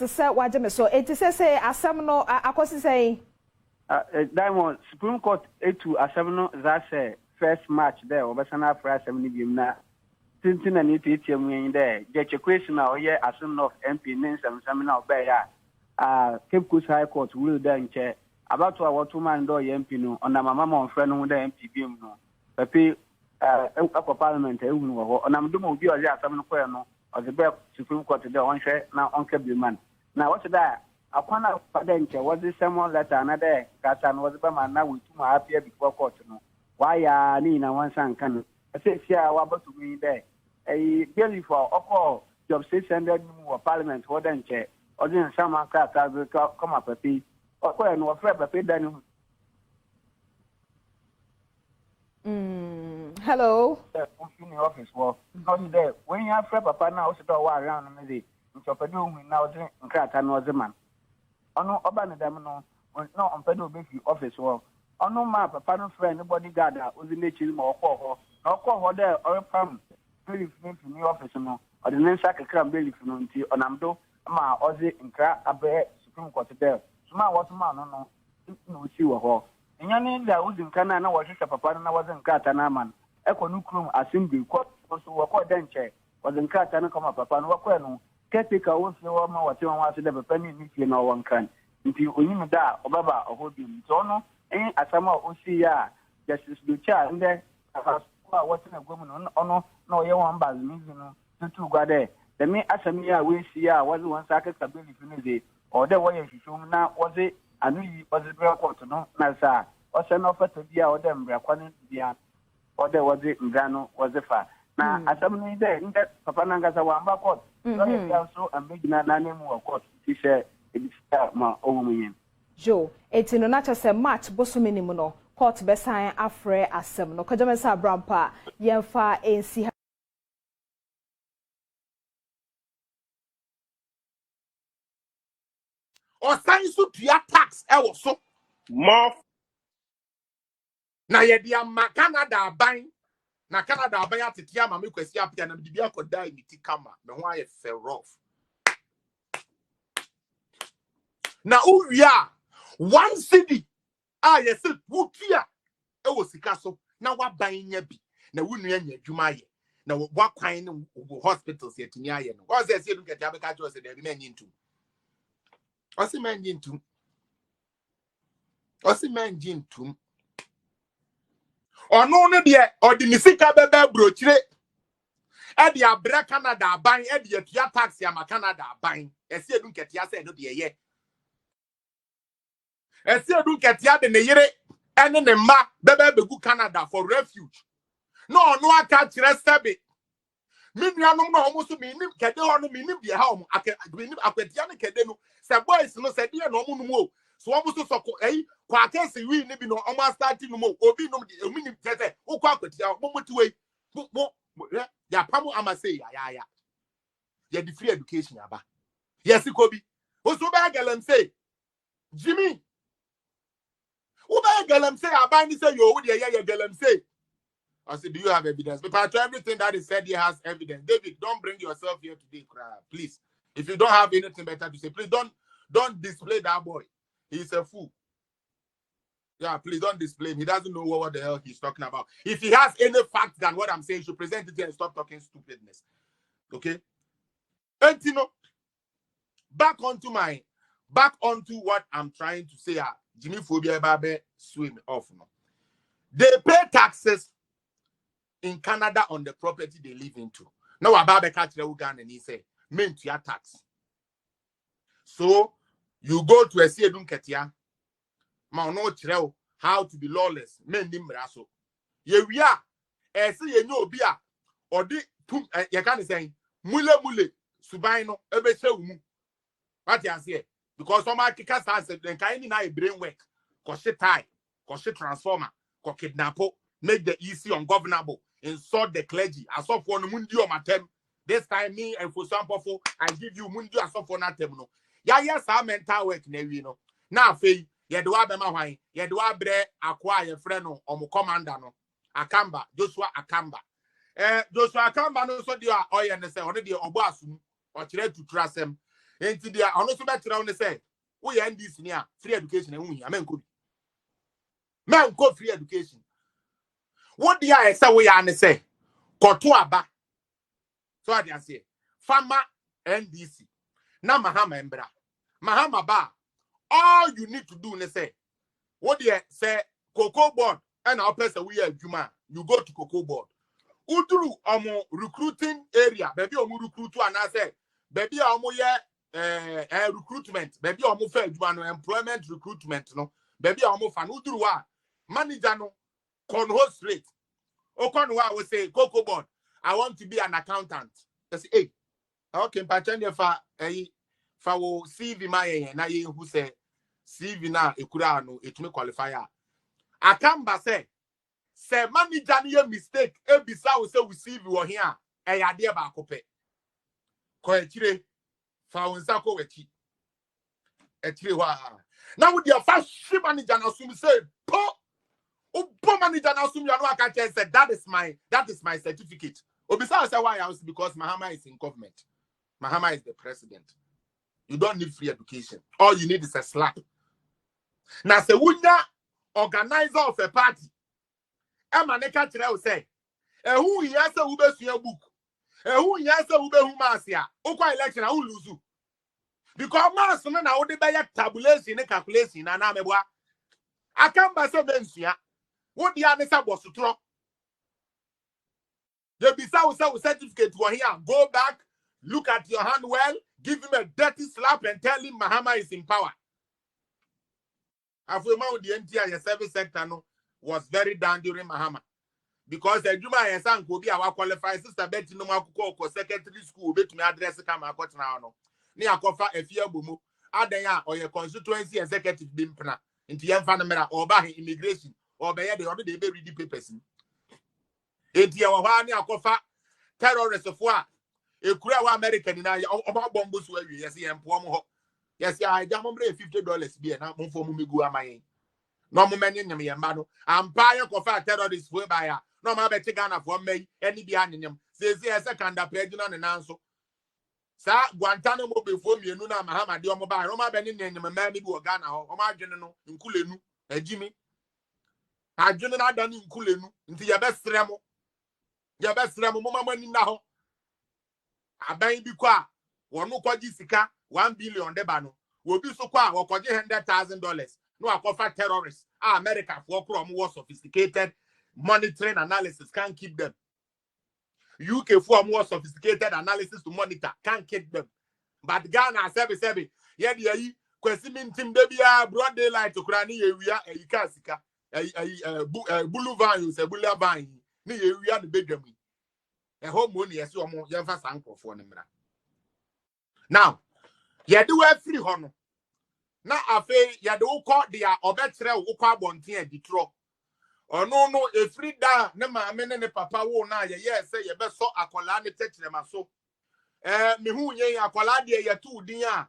say wajeme so it say asem no akosi say Diamond Supreme Court etu asem no that say first match there obesana fra asem ni biem na tintin na ni tietiam yin there je Quayson na oye asem of MP nsem na obey ya Cape Coast High Court will there nche about what man do MP no ona mama mon frɛ no there MP biem no papi akwa parliament ehunu wo onam do mo bi oje asem no koye no the best Supreme Court today on share now on man. Now what's that? I can't padenche was this someone that another Katan was the man now with two happy before court. No, why Nina one son can I say, yeah, what about to me there? A Bailiff for all job 600 more parliament, what then chair, or then some car come up a fee, or when was afraid of it then. Hello. In the office, well, because there when you have papa now, so around me, which of a doom now drink and crack and was a man. On no urban them no on pedal baby office, well, on no map, a panel friend, bodyguard was in the chill or call her, or call her there or a pump, Bailiff from the office, no, or the name sack a crab Bailiff from on Amdo, ma, Ozzy and crack a bear Supreme Court there. So my was man, no, see her. And your name that was in Canada was just a papa and I wasn't cat and a man. Echo Nucrum assembly court also were denture was in cat and come up upon Wakweno. Caretaker also what you want to have a penny if no one can. Until you da or baba or hold him. So no, ain't a summer Osia, Justice Lucha, and there what's in a woman on no, you want bad means, the two got there. The me as a mere we see was one sack of ability or the way she showed now was it. I knew you was a real court, no, Nasa, or send offer to be out them, according to the or there was it, Gano was a far. Now, as I'm there, in that Papa Nanga's a one back court, so I'm making an animal court. He said, it's my own. Joe, it's in a natural say match, Bosuminimuno, court besign afre asem, no Kajamesa Brampa, Yenfa, and see. Or sign so to your tax, so more. Na ye dia ma Canada ban na Canada ban atitia ma me kwasi apia na bibia ko dai miti kama me ho aye fe rough na uwia one city yes wukia e wo sika so na wa ban nya bi na wunu anya adwuma ye na wa kwan ne hospitals yetimi aye no wa say do ketia be ka jo say dey men yintu osi men yintu osi men yintu ono no de odinisika bebe brochire e de abra Canada ban e de atua tax ya ma Canada ban ese edu nketia se no de ye ese edu nketia de ne yire ene ne ma bebe begu Canada for refuge no ono aka kire sebe minuanom no homo so minim kede ho no minim de ha homo akwatia ne kede no se boys no se de no homo no mu so omo so soko kwa kesi wi ni bi no omo start no mo obi no de emi ni tete ukwa akwatia mo tiwe mo ya pamu amase ya ya the free education aba yes kobi oso ba galam say Jimmy who ba galam say aba ni say yo wo de ya galam say I said, do you have evidence? But everything that is said here has evidence. David, don't bring yourself here today, please. If you don't have anything better to say, please don't display that boy. He's a fool. Yeah, please don't display him. He doesn't know what the hell he's talking about. If he has any facts than what I'm saying, you should present it here and stop talking stupidness. Okay? And you know, back onto what I'm trying to say. Jimmy Phobia Babe swim off. No. They pay taxes in Canada on the property they live into. Now, Ababe catch the Ugan and he say, "Men to your tax." So you go to a Siedun Ketia, no treo how to be lawless. Men nimbraso. Ye we are see ye no bia or the you can say mule subaino ebese umu. What you say? Because some kickers has then kind of brain work, cause she tie, cause she transformer, cause kidnapo, make the EC ungovernable. Insult the clergy. I saw for mundi on my term. This time, me and for some people, I give you mundi as for that term. No, yes, I mental work, you know. Now, Faye, you do have my wine, you do have acquire friend or commander, no. Akamba, Joshua Akamba. Joshua Akamba, no, so they are oil and say already or boss or try to trust them. enti dia ono so betra won say wo ye NDC ni a free education e hu ya men ko free education what dia e say wo ya ne say koto aba so ade ase farmer NDC na mahama embra mahama ba all you need to do ne say what dia say cocoa board and our person we adwuma you go to cocoa board uduru omo recruiting area baby omo recruit to ana say baby omo ye recruitment baby omo fa adwuma no employment recruitment no baby omo fa no uduru wa manager no con host rate o con wa we say cocoa board I want to be an accountant I say hey okay patchen fa fa wo CV my na ye who say CV na ekura no etumi qualifier akamba say manager no mistake ebisa wo say we CV wo here e yade ba akopɛ ko ekire fa wonsa ko waki ekire wa na wo dia fa shi manager na sum say po o manager na sum ya no aka say that is my certificate obisa say why else because Mahama is in government Mahama is the president you don't need free education all you need is a slap na say wunya organizer of a party Emma neka kire o say ehu hiya say wo besua book ehu hiya say wo behu masia okwa election na wo lose because mass no na wo de be tabulation and calculation na na meboa akamba say bensua wo dia ne say bosutro they bisa wo say certificate wo here go back look at your hand well give him a dirty slap and tell him Mahama is in power after the entire service sector no was very down during Mahama because the Juma Yasan could be our qualified sister Betty no Makuko secondary school bet me address Kama Kotrano. Near Kofa a fear bumu, Adaya or your constituency executive bimpana into young Fanamera or by immigration or by the other day read the papers. It's your one Kofa terrorist of war. A Kura American in our bombus where you see and Pomo. Yes, I jam $50 be now for Mumigu am I. No moment in me and Mano. I'm buying Kofa terrorists whereby no matter Ghana for me, any behind him. Says yes, I can't president and answer. Sa Guantanamo before me, Nuna Mahama, the Omoba, Roma Benin and Mammy Ghana or my general in Kulenu, a Jimmy. I general done in Kulenu into your best remo. Your best remo, Mama now. I buy Biqua, one no Jessica, 1 billion debano. Will be so qua or $100,000. No, I offer terrorists. America for more sophisticated monitoring analysis can't keep them. UK for more sophisticated analysis to monitor can't keep them. But Ghana seven. Yeah, Quayson team debia broad daylight to Krani area a Yukasika a boulevard you say boulevard ni area the bedroom. A home money as you more Yava Sanko for them. Now, you do a free honor. Now, I feel you do call the obetre ukwa bonti and ditro. Or no, a free da, nema amene papa wo na ye say ye be so akola ne techre maso. Me hu ye akola de ye tu din a